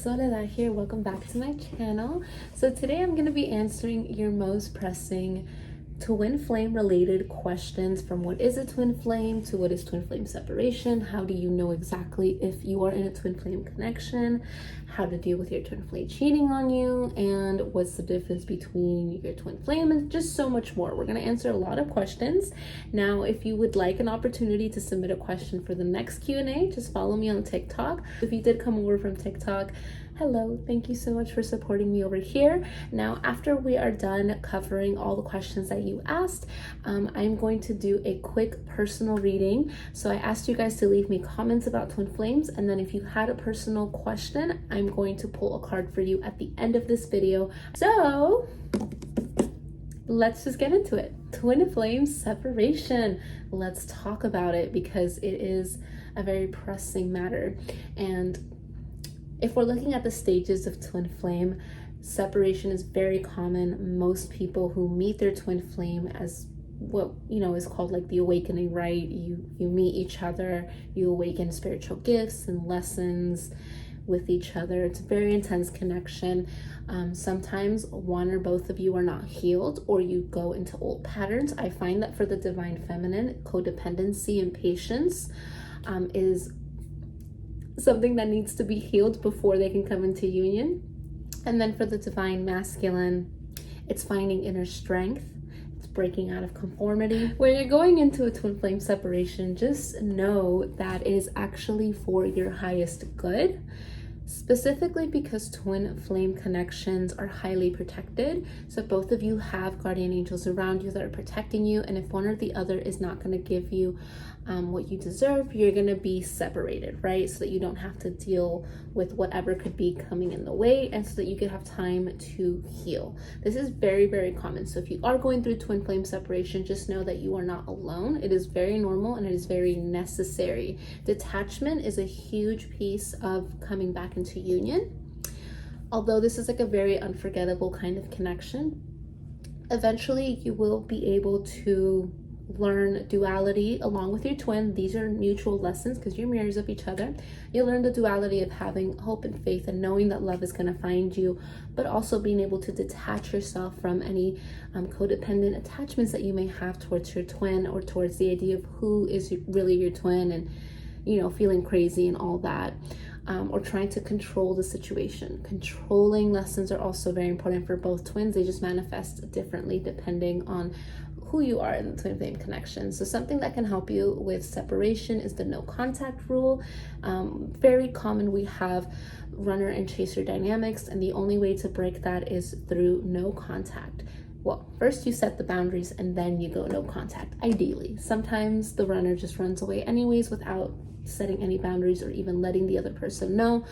Soledad here. Welcome back to my channel. So today I'm going to be answering your most pressing twin flame related questions, from what is a twin flame to what is twin flame separation, how do you know exactly if you are in a twin flame connection, how to deal with your twin flame cheating on you, and what's the difference between your twin flame, and just so much more. We're going to answer a lot of questions. Now, if you would like an opportunity to submit a question for the next Q&A, just follow me on TikTok. If you did come over from TikTok, hello, thank you so much for supporting me over here. Now, after we are done covering all the questions that you asked, I'm going to do a quick personal reading. So I asked you guys to leave me comments about twin flames, and then if you had a personal question, I'm going to pull a card for you at the end of this video. So let's just get into it. Twin flame separation. Let's talk about it because it is a very pressing matter. And if we're looking at the stages of twin flame, separation is very common. Most people who meet their twin flame as what is called like the awakening, right? You meet each other, you awaken spiritual gifts and lessons with each other. It's a very intense connection. Sometimes one or both of you are not healed, or you go into old patterns. I find that for the divine feminine, codependency and patience is something that needs to be healed before they can come into union. And then for the divine masculine, it's finding inner strength. It's breaking out of conformity. When you're going into a twin flame separation, just know that it is actually for your highest good. Specifically because twin flame connections are highly protected. So both of you have guardian angels around you that are protecting you. And if one or the other is not going to give you what you deserve, you're going to be separated, right? So that you don't have to deal with whatever could be coming in the way, and so that you could have time to heal. This is very, very common. So if you are going through twin flame separation, just know that you are not alone. It is very normal and it is very necessary. Detachment is a huge piece of coming back into union. Although this is like a very unforgettable kind of connection, eventually you will be able to learn duality along with your twin. These are mutual lessons because you're mirrors of each other. You'll learn the duality of having hope and faith and knowing that love is going to find you, but also being able to detach yourself from any codependent attachments that you may have towards your twin, or towards the idea of who is really your twin, and feeling crazy and all that. Or trying to control the situation. Controlling lessons are also very important for both twins. They just manifest differently depending on who you are in the twin flame connection. So something that can help you with separation is the no contact rule. Very common. We have runner and chaser dynamics, and the only way to break that is through no contact. Well, first you set the boundaries and then you go no contact, ideally. Sometimes the runner just runs away anyways without setting any boundaries or even letting the other person know.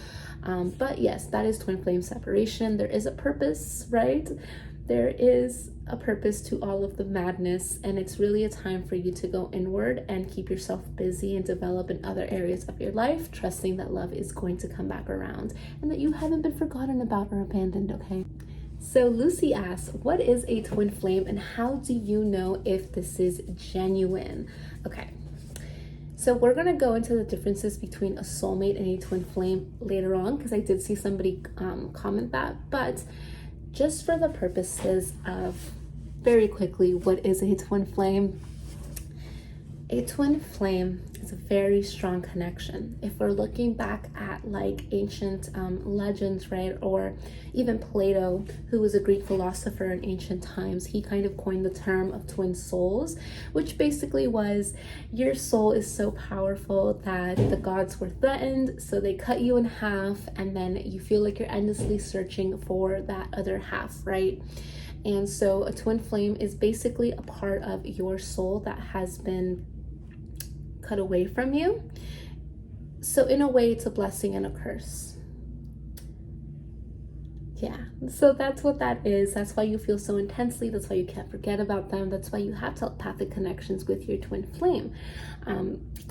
But yes, that is twin flame separation. There is a purpose, right? There is a purpose to all of the madness, and it's really a time for you to go inward and keep yourself busy and develop in other areas of your life, trusting that love is going to come back around and that you haven't been forgotten about or abandoned, okay? So Lucy asks, what is a twin flame and how do you know if this is genuine? Okay. So we're going to go into the differences between a soulmate and a twin flame later on, because I did see somebody comment that. But just for the purposes of very quickly, what is a twin flame? A twin flame is a very strong connection. If we're looking back at like ancient legends, right, or even Plato, who was a Greek philosopher in ancient times, he kind of coined the term of twin souls, which basically was your soul is so powerful that the gods were threatened, so they cut you in half, and then you feel like you're endlessly searching for that other half, right? And so a twin flame is basically a part of your soul that has been cut away from you. So in a way, it's a blessing and a curse. Yeah, so that's what that is. That's why you feel so intensely. That's why you can't forget about them. That's why you have telepathic connections with your twin flame,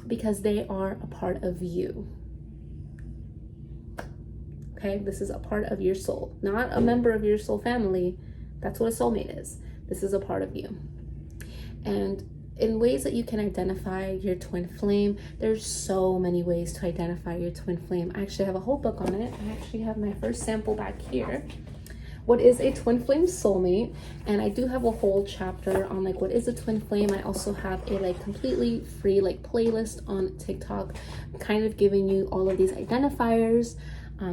because they are a part of you. Okay, this is a part of your soul, not a member of your soul family. That's what a soulmate is. This is a part of you. And in ways that you can identify your twin flame, there's so many ways to identify your twin flame. I actually have a whole book on it. I actually have my first sample back here. What is a twin flame soulmate? And I do have a whole chapter on like what is a twin flame. I also have a like completely free like playlist on TikTok, kind of giving you all of these identifiers.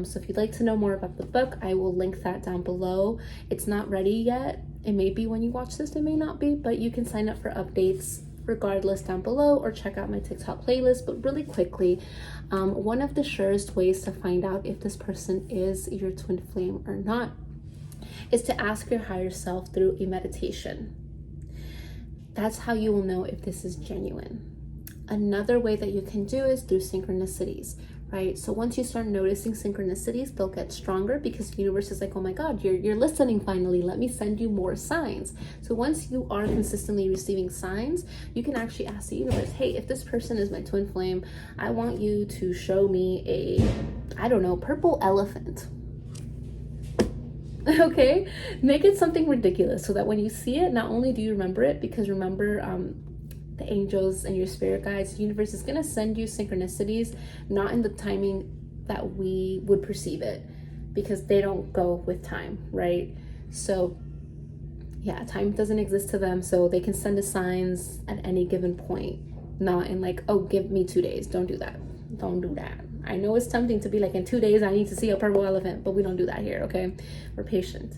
So if you'd like to know more about the book, I will link that down below. It's not ready yet. It may be when you watch this, it may not be, but you can sign up for updates regardless down below or check out my TikTok playlist. But really quickly, one of the surest ways to find out if this person is your twin flame or not is to ask your higher self through a meditation. That's how you will know if this is genuine. Another way that you can do is through synchronicities, right? So once you start noticing synchronicities, they'll get stronger because the universe is like, oh my God, you're listening finally. Let me send you more signs. So once you are consistently receiving signs, you can actually ask the universe, hey, if this person is my twin flame, I want you to show me a, I don't know, purple elephant. Okay, make it something ridiculous so that when you see it, not only do you remember it, because remember, the angels and your spirit guides, the universe is going to send you synchronicities, not in the timing that we would perceive it, because they don't go with time, right? So yeah, time doesn't exist to them, so they can send us signs at any given point, not in like, oh, give me 2 days. Don't do that. Don't do that. I know it's tempting to be like, in 2 days I need to see a purple elephant, but we don't do that here, okay? We're patience.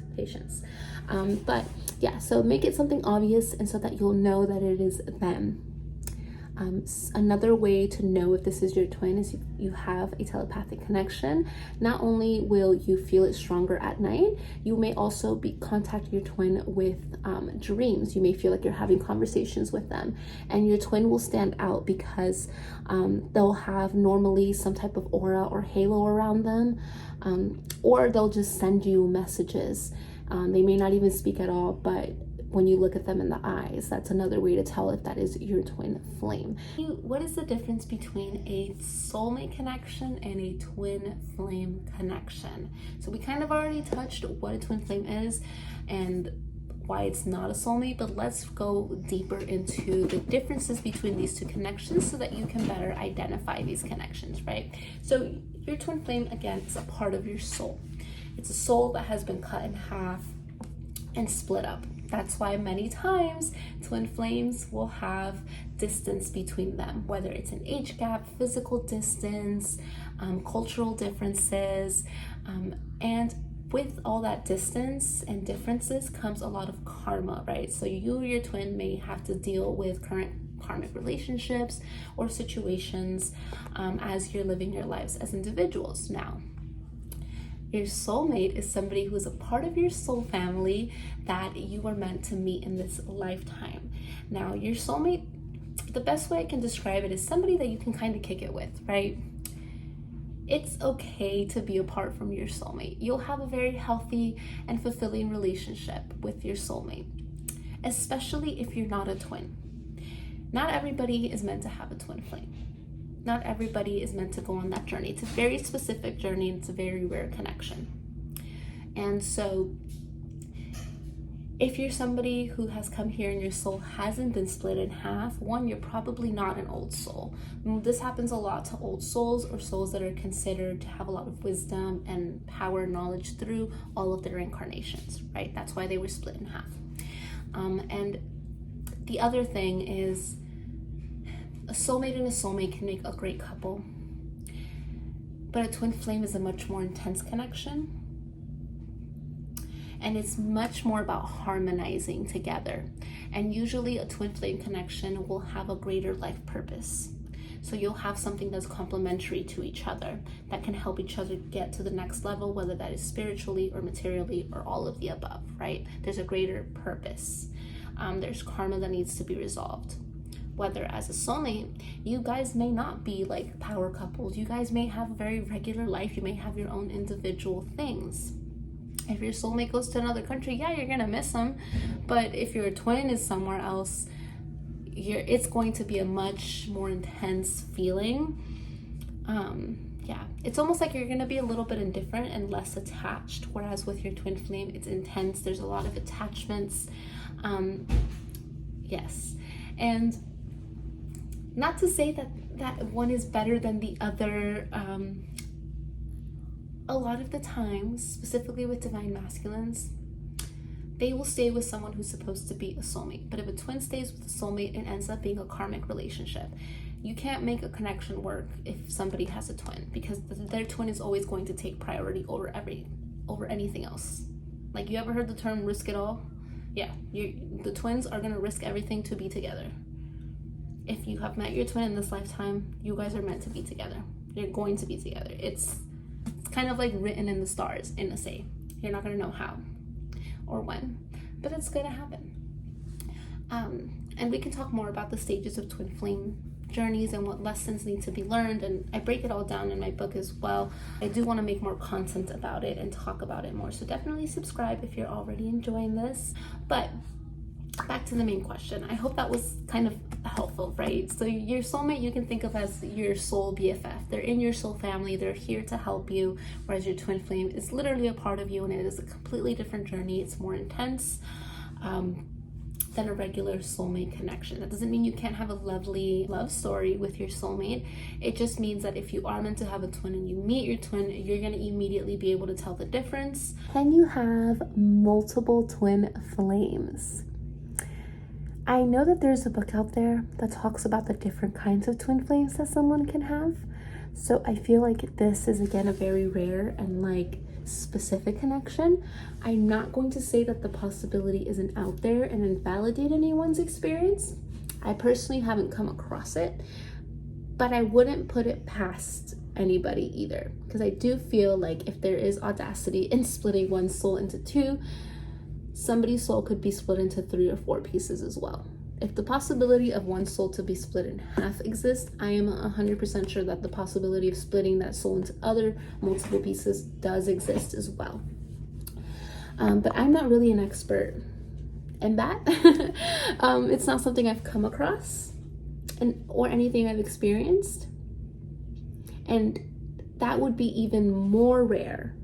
But yeah, so make it something obvious and so that you'll know that it is them. Another way to know if this is your twin is you have a telepathic connection. Not only will you feel it stronger at night, you may also be contacting your twin with dreams. You may feel like you're having conversations with them, and your twin will stand out because they'll have normally some type of aura or halo around them, or they'll just send you messages. They may not even speak at all, but when you look at them in the eyes, that's another way to tell if that is your twin flame. What is the difference between a soulmate connection and a twin flame connection? So we kind of already touched what a twin flame is and why it's not a soulmate, but let's go deeper into the differences between these two connections so that you can better identify these connections, right? So your twin flame, again, is a part of your soul. It's a soul that has been cut in half and split up. That's why many times twin flames will have distance between them, whether it's an age gap, physical distance, cultural differences, and with all that distance and differences comes a lot of karma, right? So you, your twin, may have to deal with current karmic relationships or situations as you're living your lives as individuals. Now, your soulmate is somebody who is a part of your soul family that you are meant to meet in this lifetime. Now, your soulmate, the best way I can describe it is somebody that you can kind of kick it with, right? It's okay to be apart from your soulmate. You'll have a very healthy and fulfilling relationship with your soulmate, especially if you're not a twin. Not everybody is meant to have a twin flame. Not everybody is meant to go on that journey. It's a very specific journey. It's a very rare connection. And so if you're somebody who has come here and your soul hasn't been split in half, one, you're probably not an old soul. This happens a lot to old souls or souls that are considered to have a lot of wisdom and power and knowledge through all of their incarnations, right? That's why they were split in half. And the other thing is, a soulmate and a soulmate can make a great couple, but a twin flame is a much more intense connection, and it's much more about harmonizing together. And usually a twin flame connection will have a greater life purpose. So you'll have something that's complementary to each other that can help each other get to the next level, whether that is spiritually or materially or all of the above, right? There's a greater purpose. There's karma that needs to be resolved. Whether as a soulmate, you guys may not be like power couples. You guys may have a very regular life. You may have your own individual things. If your soulmate goes to another country, yeah, you're gonna miss them. But if your twin is somewhere else, it's going to be a much more intense feeling. Yeah, it's almost like you're gonna be a little bit indifferent and less attached. Whereas with your twin flame, it's intense. There's a lot of attachments. Yes. And not to say that one is better than the other. A lot of the times, specifically with divine masculines, they will stay with someone who's supposed to be a soulmate. But if a twin stays with a soulmate, it ends up being a karmic relationship. You can't make a connection work if somebody has a twin, because their twin is always going to take priority over anything else. Like, you ever heard the term risk it all? Yeah, the twins are going to risk everything to be together. If you have met your twin in this lifetime, you guys are meant to be together. You're going to be together. It's kind of like written in the stars, in a say. You're not going to know how or when, but it's going to happen. And we can talk more about the stages of twin flame journeys and what lessons need to be learned, and I break it all down in my book as well. I do want to make more content about it and talk about it more, so definitely subscribe if you're already enjoying this. But back to the main question. I hope that was kind of helpful, right? So your soulmate, you can think of as your soul BFF. They're in your soul family. They're here to help you, whereas your twin flame is literally a part of you, and it is a completely different journey. It's more intense than a regular soulmate connection. That doesn't mean you can't have a lovely love story with your soulmate. It just means that if you are meant to have a twin and you meet your twin, you're going to immediately be able to tell the difference. Can you have multiple twin flames? I know that there's a book out there that talks about the different kinds of twin flames that someone can have. So I feel like this is, again, a very rare and like specific connection. I'm not going to say that the possibility isn't out there and invalidate anyone's experience. I personally haven't come across it, but I wouldn't put it past anybody either, because I do feel like if there is audacity in splitting one soul into two, somebody's soul could be split into 3 or 4 pieces as well. If the possibility of one soul to be split in half exists, I am 100% sure that the possibility of splitting that soul into other multiple pieces does exist as well. But I'm not really an expert in that. It's not something I've come across or anything I've experienced. And that would be even more rare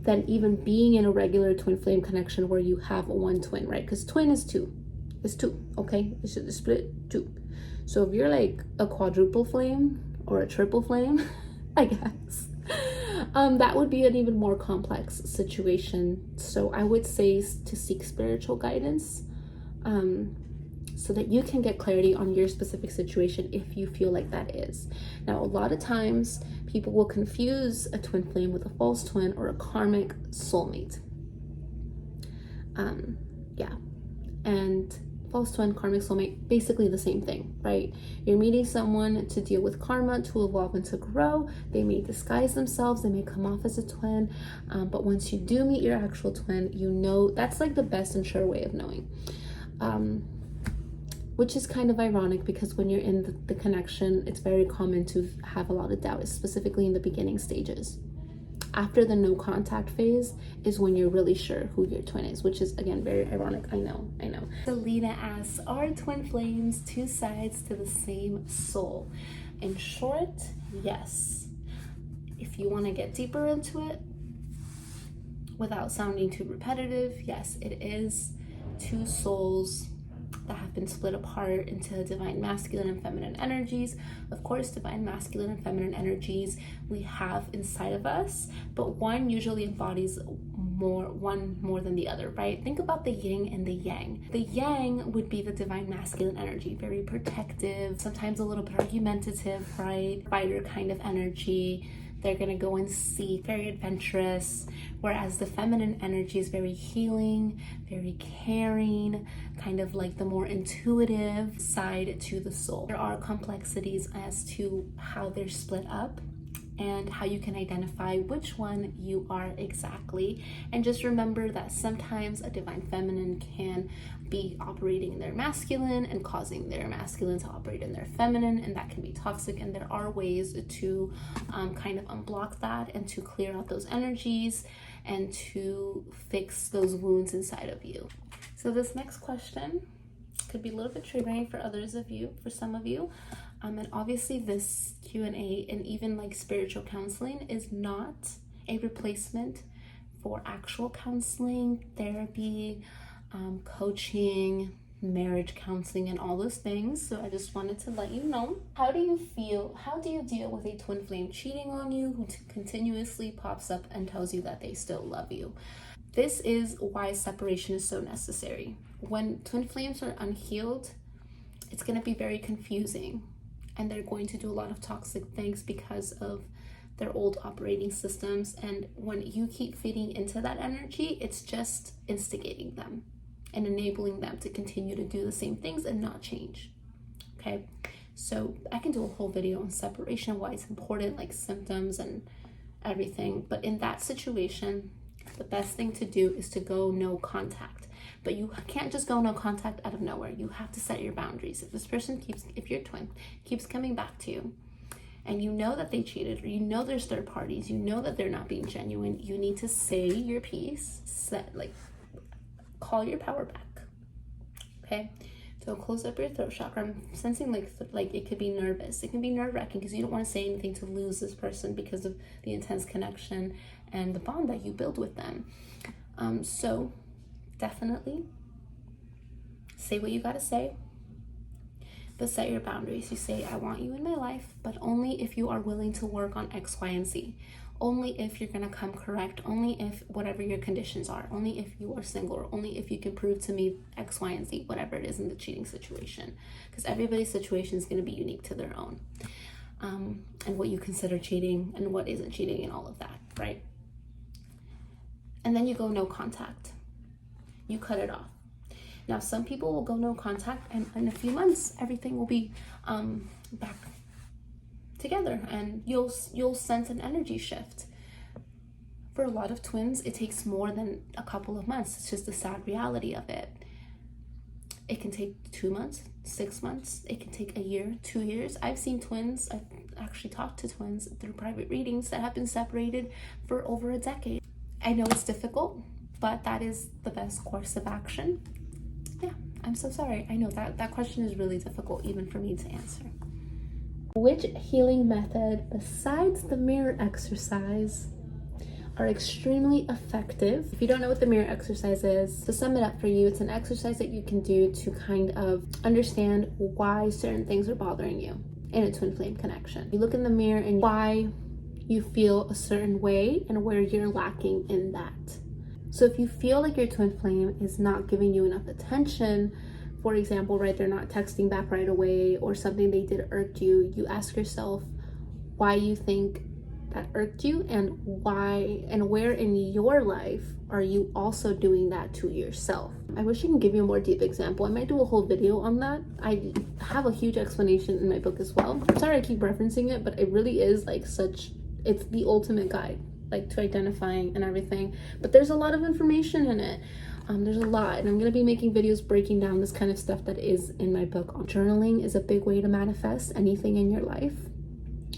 than even being in a regular twin flame connection where you have one twin, right? Because twin is 2. It's 2, okay? It's split 2. So if you're like a quadruple flame or a triple flame, I guess, that would be an even more complex situation. So I would say to seek spiritual guidance, so that you can get clarity on your specific situation if you feel like that is. Now, a lot of times people will confuse a twin flame with a false twin or a karmic soulmate. And false twin, karmic soulmate, basically the same thing, right? You're meeting someone to deal with karma, to evolve and to grow. They may disguise themselves, they may come off as a twin, but once you do meet your actual twin, you know, that's like the best and sure way of knowing. Which is kind of ironic, because when you're in the connection, it's very common to have a lot of doubt, specifically in the beginning stages. After the no contact phase is when you're really sure who your twin is, which is, again, very ironic. I know. Selena asks, are twin flames 2 sides to the same soul? In short, yes. If you want to get deeper into it without sounding too repetitive, yes, it is 2 souls that have been split apart into divine masculine and feminine energies. Of course, divine masculine and feminine energies we have inside of us, but one usually embodies one more than the other, right? Think about the yin and the yang. The yang would be the divine masculine energy, very protective, sometimes a little bit argumentative, right? Fighter kind of energy. They're gonna go and seek, very adventurous, whereas the feminine energy is very healing, very caring, kind of like the more intuitive side to the soul. There are complexities as to how they're split up and how you can identify which one you are exactly. And just remember that sometimes a divine feminine can be operating in their masculine and causing their masculine to operate in their feminine, and that can be toxic. And there are ways to kind of unblock that and to clear out those energies and to fix those wounds inside of you. So this next question could be a little bit triggering for others of you, for some of you. And obviously this Q&A and even like spiritual counseling is not a replacement for actual counseling, therapy, coaching, marriage counseling and all those things. So I just wanted to let you know. How do you feel? How do you deal with a twin flame cheating on you who continuously pops up and tells you that they still love you? This is why separation is so necessary. When twin flames are unhealed, it's going to be very confusing, and they're going to do a lot of toxic things because of their old operating systems. And when you keep feeding into that energy, it's just instigating them and enabling them to continue to do the same things and not change. Okay, so I can do a whole video on separation, why it's important, like symptoms and everything. But in that situation, the best thing to do is to go no contact. But you can't just go no contact out of nowhere. You have to set your boundaries. If this person if your twin keeps coming back to you, and you know that they cheated, or you know there's third parties, you know that they're not being genuine, you need to say your piece, call your power back. Okay, so close up your throat chakra. I'm sensing like it could be nervous. It can be nerve-wracking because you don't want to say anything to lose this person because of the intense connection and the bond that you build with them. So definitely say what you gotta say, but set your boundaries. You say, I want you in my life, but only if you are willing to work on X, Y, and Z. Only if you're gonna come correct, only if whatever your conditions are, only if you are single, or only if you can prove to me X, Y, and Z, whatever it is in the cheating situation. Because everybody's situation is gonna be unique to their own. And what you consider cheating and what isn't cheating and all of that, right? And then you go no contact. You cut it off. Now, some people will go no contact, and in a few months, everything will be back together, and you'll sense an energy shift. For a lot of twins, it takes more than a couple of months. It's just the sad reality of it. It can take 2 months, 6 months. It can take a year, 2 years. I've seen twins, I've actually talked to twins through private readings that have been separated for over a decade. I know it's difficult, but that is the best course of action. Yeah, I'm so sorry. I know that question is really difficult even for me to answer. Which healing method besides the mirror exercise are extremely effective? If you don't know what the mirror exercise is, to sum it up for you, it's an exercise that you can do to kind of understand why certain things are bothering you in a twin flame connection. You look in the mirror and why you feel a certain way and where you're lacking in that. So if you feel like your twin flame is not giving you enough attention, for example, right, they're not texting back right away, or something they did irked you, you ask yourself why you think that irked you, and why and where in your life are you also doing that to yourself. I wish I can give you a more deep example. I might do a whole video on that. I have a huge explanation in my book as well. I'm sorry I keep referencing it, but it really is like it's the ultimate guide, like to identifying and everything. But there's a lot of information in it. There's a lot, and I'm going to be making videos breaking down this kind of stuff that is in my book. Journaling is a big way to manifest anything in your life,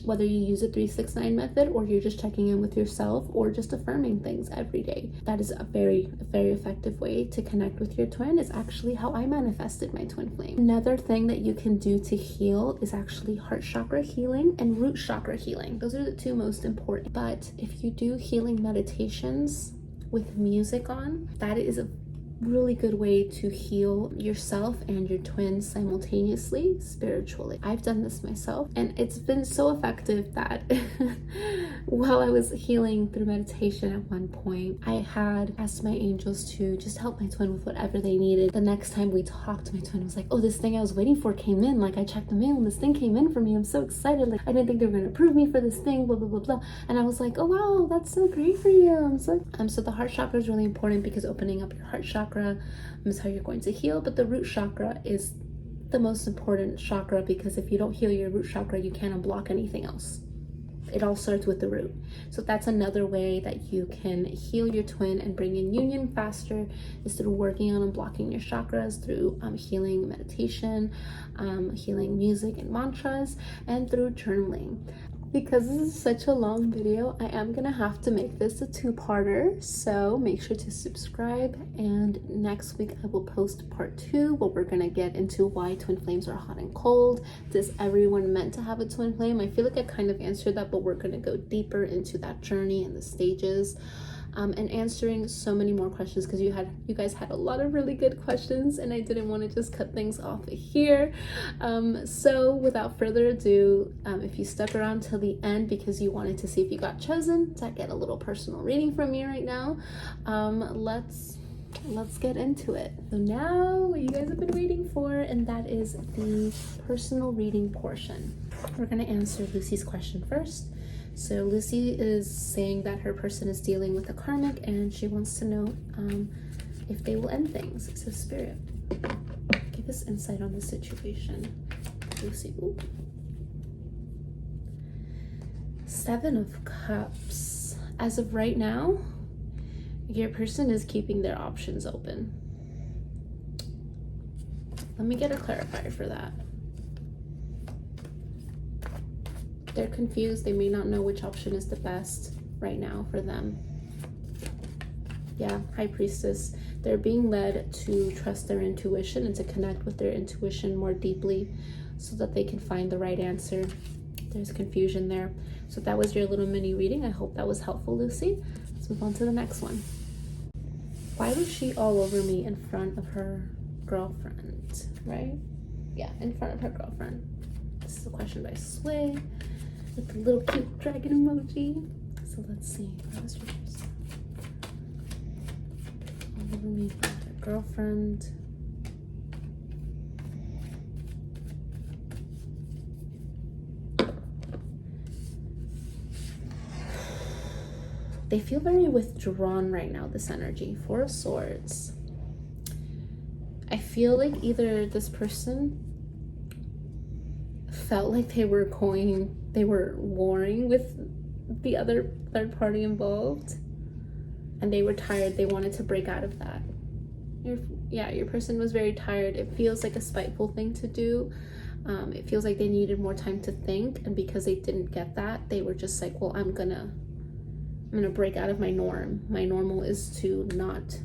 whether you use a 369 method, or you're just checking in with yourself, or just affirming things every day. That is a very effective way to connect with your twin. Is actually how I manifested my twin flame. Another thing that you can do to heal is actually heart chakra healing and root chakra healing. Those are the two most important. But if you do healing meditations with music on, that is a really good way to heal yourself and your twins simultaneously spiritually. I've done this myself, and it's been so effective that while I was healing through meditation at one point, I had asked my angels to just help my twin with whatever they needed. The next time we talked, my twin was like, oh, this thing I was waiting for came in. Like, I checked the mail and this thing came in for me. I'm so excited. Like, I didn't think they were going to approve me for this thing, blah, blah, blah, blah. And I was like, oh, wow, that's so great for you. So the heart chakra is really important, because opening up your heart chakra is how you're going to heal. But the root chakra is the most important chakra, because if you don't heal your root chakra, you can't unblock anything else. It all starts with the root. So that's another way that you can heal your twin and bring in union faster, is through working on unblocking your chakras, through healing meditation, healing music and mantras, and through journaling. Because this is such a long video, I am gonna have to make this a two-parter, so make sure to subscribe, and next week I will post part 2, where we're gonna get into why twin flames are hot and cold. Does everyone meant to have a twin flame? I feel like I kind of answered that, but we're gonna go deeper into that journey and the stages. and answering so many more questions, because you guys had a lot of really good questions and I didn't want to just cut things off here. So without further ado, if you stuck around till the end because you wanted to see if you got chosen to get a little personal reading from me right now, let's get into it. So now what you guys have been waiting for, and that is the personal reading portion. We're going to answer Lucy's question first. So Lucy is saying that her person is dealing with a karmic and she wants to know if they will end things. So Spirit, give us insight on the situation. Lucy, ooh. 7 of Cups. As of right now, your person is keeping their options open. Let me get a clarifier for that. They're confused. They may not know which option is the best right now for them. Yeah, High Priestess. They're being led to trust their intuition and to connect with their intuition more deeply so that they can find the right answer. There's confusion there. So that was your little mini reading. I hope that was helpful, Lucy. Let's move on to the next one. Why was she all over me in front of her girlfriend, right? Yeah, in front of her girlfriend. This is a question by Sway with the little cute dragon emoji. So let's see. Why was your person all over me in front of her girlfriend? They feel very withdrawn right now, this energy. 4 of Swords. I feel like either this person felt like they were warring with the other third party involved, and they were tired. They wanted to break out of that. Your person was very tired. It feels like a spiteful thing to do. It feels like they needed more time to think, and because they didn't get that, they were just like, well, I'm gonna break out of my norm. My normal is to not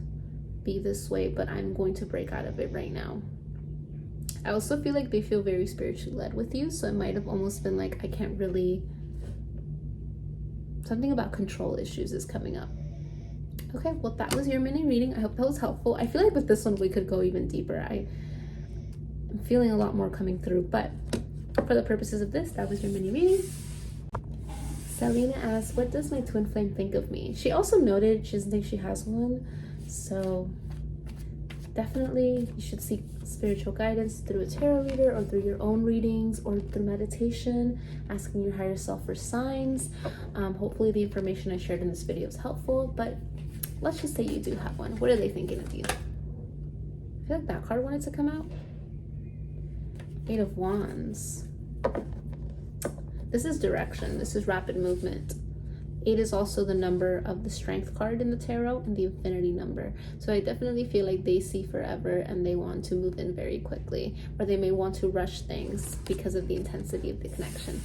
be this way, but I'm going to break out of it right now. I also feel like they feel very spiritually led with you, so it might have almost been like, I can't really, something about control issues is coming up. Okay, well, that was your mini reading. I hope that was helpful. I feel like with this one we could go even deeper. I'm feeling a lot more coming through, but for the purposes of this, that was your mini reading. Selena asks, what does my twin flame think of me? She also noted she doesn't think she has one, so definitely you should seek spiritual guidance through a tarot reader or through your own readings or through meditation, asking your higher self for signs. Hopefully the information I shared in this video is helpful, but let's just say you do have one. What are they thinking of you? I feel like that card wanted to come out. 8 of Wands. This is direction. This is rapid movement. 8 is also the number of the Strength card in the tarot and the Infinity number. So I definitely feel like they see forever and they want to move in very quickly, or they may want to rush things because of the intensity of the connection.